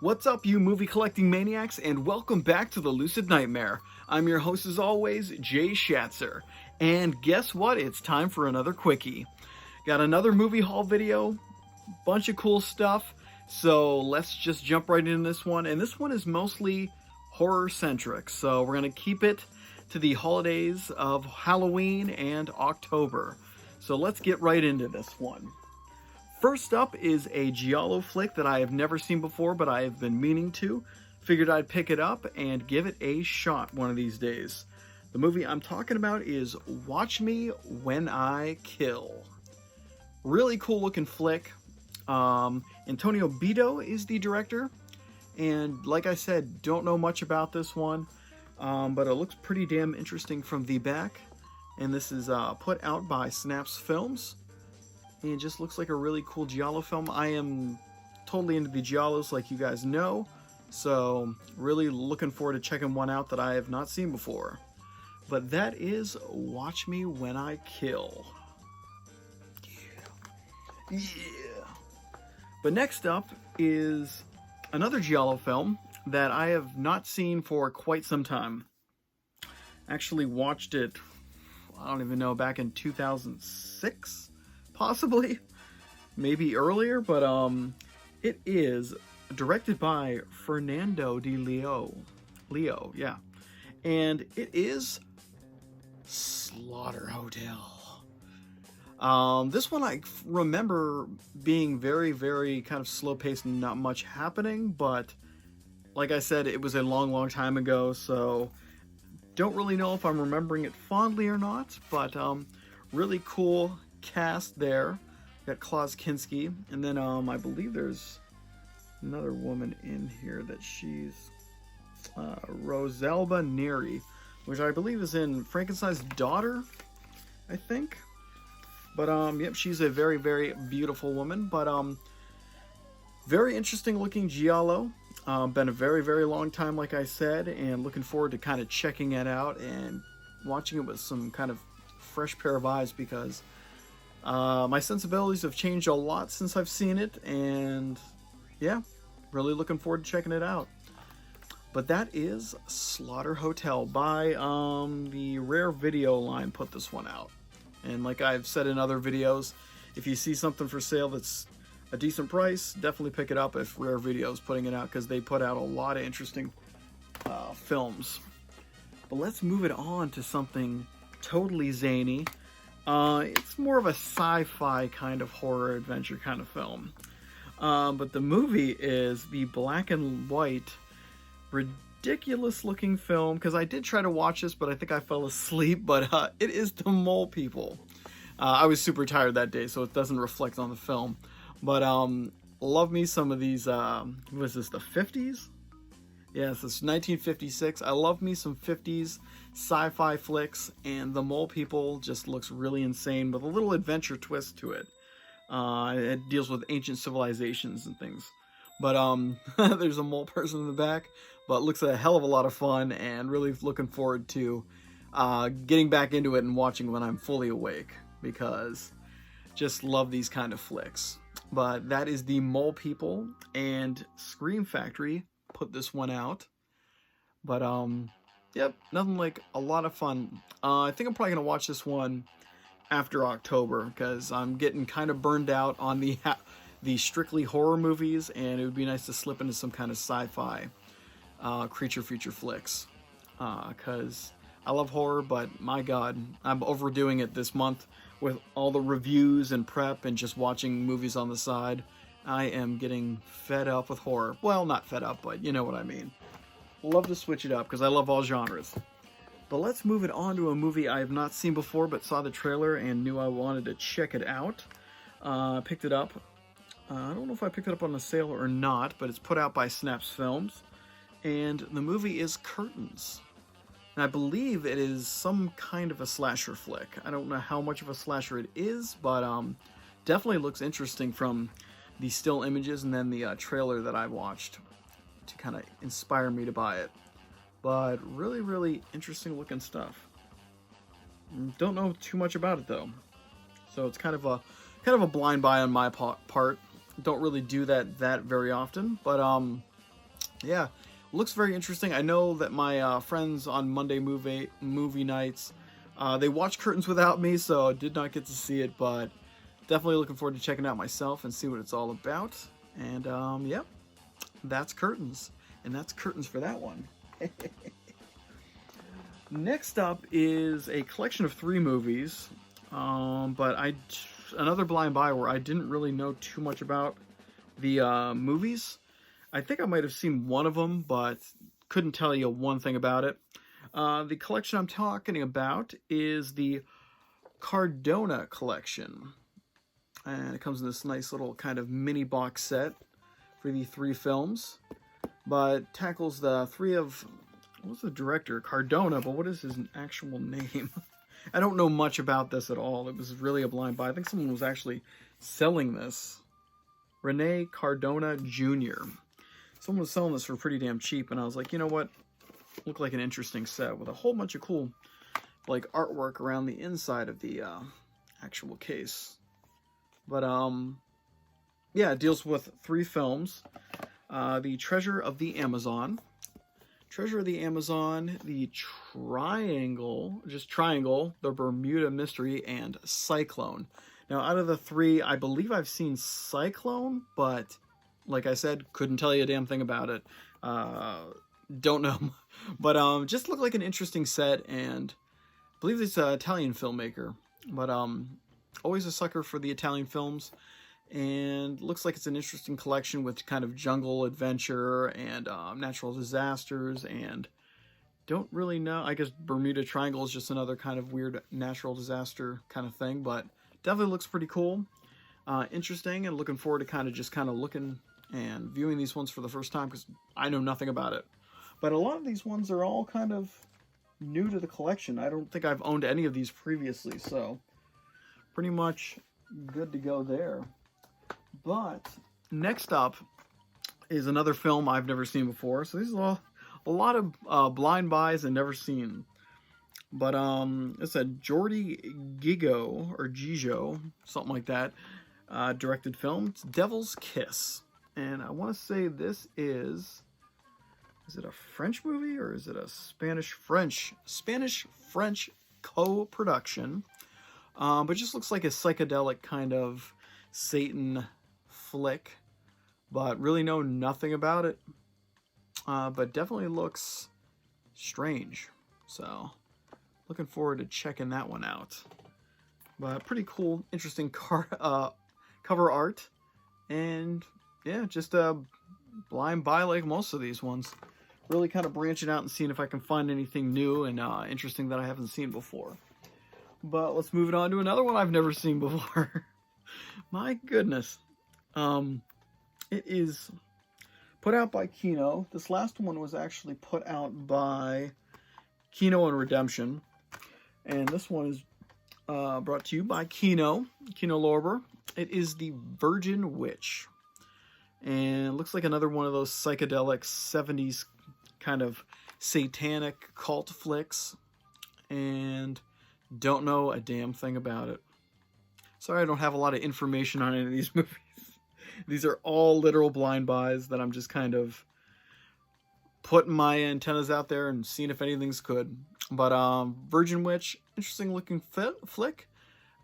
What's up, you movie collecting maniacs, and welcome back to the Lucid Nightmare. I'm your host, as always, Jay Schatzer. And guess what? It's time for another Quickie. Got another movie haul video, bunch of cool stuff, so let's just jump right into this one. And this one is mostly horror-centric, so we're going to keep it to the holidays of Halloween and October. So let's get right into this one. First up is a giallo flick that I have never seen before, but I have been meaning to. Figured I'd pick it up and give it a shot one of these days. The movie I'm talking about is Watch Me When I Kill. Really cool looking flick. Antonio Beto is the director. And like I said, don't know much about this one, but it looks pretty damn interesting from the back. And this is put out by Snaps Films. And it just looks like a really cool giallo film. I am totally into the giallos, like you guys know, so really looking forward to checking one out that I have not seen before. But that is Watch Me When I Kill. Yeah. But next up is another giallo film that I have not seen for quite some time. Actually watched it, I don't even know, back in 2006? Possibly, maybe earlier, but it is directed by Fernando de Leo, yeah, and it is Slaughter Hotel. This one I remember being very, very kind of slow-paced and not much happening, but like I said, it was a long time ago, so don't really know if I'm remembering it fondly or not, but really cool cast there. Got Klaus Kinski, and then I believe there's another woman in here that she's Rosalba Neri, which I believe is in Frankenstein's Daughter, I think. But yep, she's a very, very beautiful woman, but very interesting looking giallo. Been a very, very long time, like I said, and looking forward to kind of checking it out and watching it with some kind of fresh pair of eyes, because my sensibilities have changed a lot since I've seen it, and yeah, really looking forward to checking it out. But that is Slaughter Hotel by the Rare Video line put this one out. And like I've said in other videos, if you see something for sale that's a decent price, definitely pick it up if Rare Video is putting it out, because they put out a lot of interesting films. But let's move it on to something totally zany. It's more of a sci-fi kind of horror adventure kind of film. But the movie is the black and white, ridiculous looking film, because I did try to watch this, but I think I fell asleep, but it is The Mole People. I was super tired that day, so it doesn't reflect on the film. But love me some of these, was this the 50s? Yes, it's 1956. I love me some 50s sci-fi flicks, and The Mole People just looks really insane with a little adventure twist to it. It deals with ancient civilizations and things. But there's a mole person in the back, but looks a hell of a lot of fun, and really looking forward to getting back into it and watching when I'm fully awake, because just love these kind of flicks. But that is The Mole People, and Scream Factory put this one out. But yep, nothing like a lot of fun. I think I'm probably gonna watch this one after October, because I'm getting kind of burned out on the strictly horror movies, and it would be nice to slip into some kind of sci-fi creature feature flicks, because I love horror, but my god, I'm overdoing it this month with all the reviews and prep and just watching movies on the side. I am getting fed up with horror. Well, not fed up, but you know what I mean. Love to switch it up, because I love all genres. But let's move it on to a movie I have not seen before, but saw the trailer and knew I wanted to check it out. Picked it up. I don't know if I picked it up on a sale or not, but it's put out by Snaps Films. And the movie is Curtains. And I believe it is some kind of a slasher flick. I don't know how much of a slasher it is, but definitely looks interesting from the still images and then the trailer that I watched to kind of inspire me to buy it. But really, really interesting looking stuff. Don't know too much about it though, so it's kind of a blind buy on my part. Don't really do that very often, but Yeah, looks very interesting. I know that my friends on Monday movie nights, they watch Curtains without me, so I did not get to see it, but definitely looking forward to checking it out myself and see what it's all about. And yep, that's Curtains, and that's Curtains for that one. Next up is a collection of 3 movies, but another blind buy where I didn't really know too much about the movies. I think I might have seen one of them, but couldn't tell you one thing about it. The collection I'm talking about is the Cardona Collection. And it comes in this nice little kind of mini box set for the 3 films. But tackles the 3 of... What's the director? Cardona, but what is his actual name? I don't know much about this at all. It was really a blind buy. I think someone was actually selling this. Rene Cardona Jr. Someone was selling this for pretty damn cheap, and I was like, you know what? Looked like an interesting set with a whole bunch of cool, like, artwork around the inside of the actual case. But yeah, it deals with 3 films: the Treasure of the Amazon, the Triangle, the Bermuda Mystery, and Cyclone. Now, out of the 3, I believe I've seen Cyclone, but like I said, couldn't tell you a damn thing about it. Don't know. But just looked like an interesting set, and I believe it's an Italian filmmaker. But always a sucker for the Italian films, and looks like it's an interesting collection with kind of jungle adventure and natural disasters, and don't really know. I guess Bermuda Triangle is just another kind of weird natural disaster kind of thing, but definitely looks pretty cool. Interesting, and looking forward to kind of looking and viewing these ones for the first time, because I know nothing about it. But a lot of these ones are all kind of new to the collection. I don't think I've owned any of these previously, so pretty much good to go there. But next up is another film I've never seen before. So these are a lot of blind buys and never seen. But it's a Jordi Gigo, something like that, directed film. It's Devil's Kiss. And I want to say this is it a French movie or is it a Spanish-French co-production? But it just looks like a psychedelic kind of Satan flick, but really know nothing about it. But definitely looks strange. So looking forward to checking that one out. But pretty cool, interesting cover art. And yeah, just a blind buy like most of these ones. Really kind of branching out and seeing if I can find anything new and interesting that I haven't seen before. But let's move it on to another one I've never seen before. My goodness. It is put out by Kino. This last one was actually put out by Kino and Redemption. And this one is brought to you by Kino Lorber. It is The Virgin Witch. And it looks like another one of those psychedelic 70s kind of satanic cult flicks. And don't know a damn thing about it. Sorry I don't have a lot of information on any of these movies. These are all literal blind buys that I'm just kind of putting my antennas out there and seeing if anything's good. But Virgin Witch, interesting looking flick.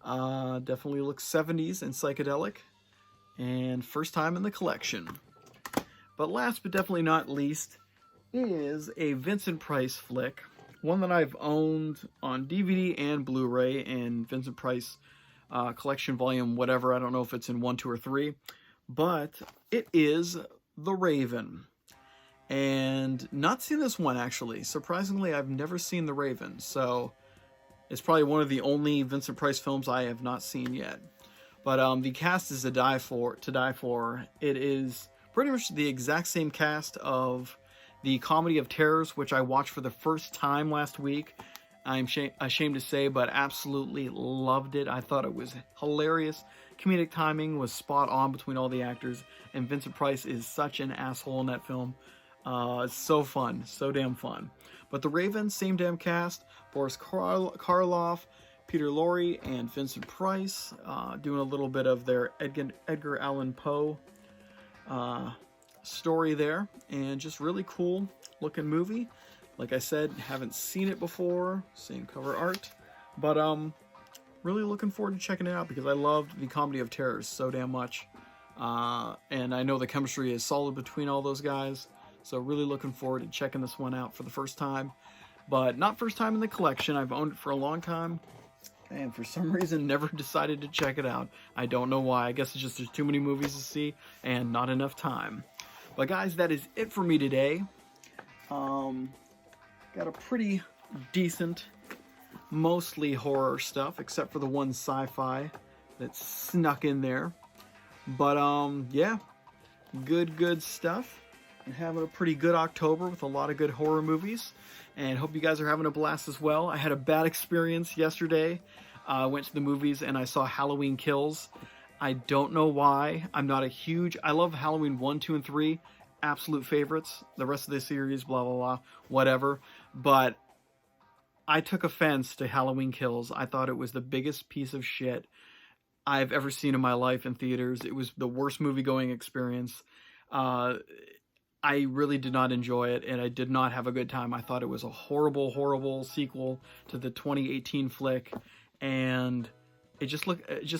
Definitely looks 70s and psychedelic. And first time in the collection. But last but definitely not least is a Vincent Price flick. One that I've owned on DVD and Blu-ray and Vincent Price collection volume, whatever. I don't know if it's in 1, 2, or 3. But it is The Raven. And not seen this one, actually. Surprisingly, I've never seen The Raven. So it's probably one of the only Vincent Price films I have not seen yet. But the cast is to die for. It is pretty much the exact same cast of the Comedy of Terrors, which I watched for the first time last week. I'm ashamed to say, but absolutely loved it. I thought it was hilarious. Comedic timing was spot on between all the actors, and Vincent Price is such an asshole in that film. It's so fun, so damn fun. But The Raven, same damn cast. Boris Karloff, Peter Lorre, and Vincent Price doing a little bit of their Edgar Allan Poe story there, and just really cool looking movie. Like I said, haven't seen it before, same cover art, but really looking forward to checking it out because I loved the Comedy of Terrors so damn much. And I know the chemistry is solid between all those guys, so really looking forward to checking this one out for the first time. But not first time in the collection. I've owned it for a long time, and for some reason never decided to check it out. I don't know why. I guess it's just there's too many movies to see and not enough time. But guys, that is it for me today. Got a pretty decent, mostly horror stuff, except for the one sci-fi that snuck in there. But yeah, good stuff. And having a pretty good October with a lot of good horror movies. And hope you guys are having a blast as well. I had a bad experience yesterday. I went to the movies and I saw Halloween Kills. I don't know why. I'm not a huge... I love Halloween 1, 2, and 3. Absolute favorites. The rest of the series, blah, blah, blah, whatever. But I took offense to Halloween Kills. I thought it was the biggest piece of shit I've ever seen in my life in theaters. It was the worst movie-going experience. I really did not enjoy it, and I did not have a good time. I thought it was a horrible, horrible sequel to the 2018 flick, and it just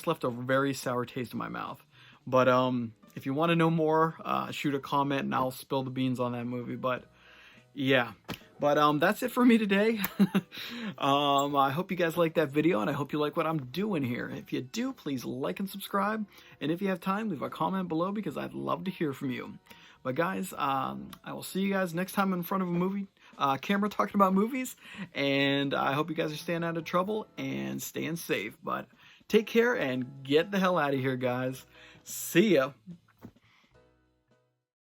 left a very sour taste in my mouth. But if you want to know more, shoot a comment, and I'll spill the beans on that movie. But yeah. But that's it for me today. I hope you guys like that video, and I hope you like what I'm doing here. If you do, please like and subscribe. And if you have time, leave a comment below because I'd love to hear from you. But guys, I will see you guys next time in front of a movie camera talking about movies. And I hope you guys are staying out of trouble and staying safe. But take care and get the hell out of here, guys. See ya.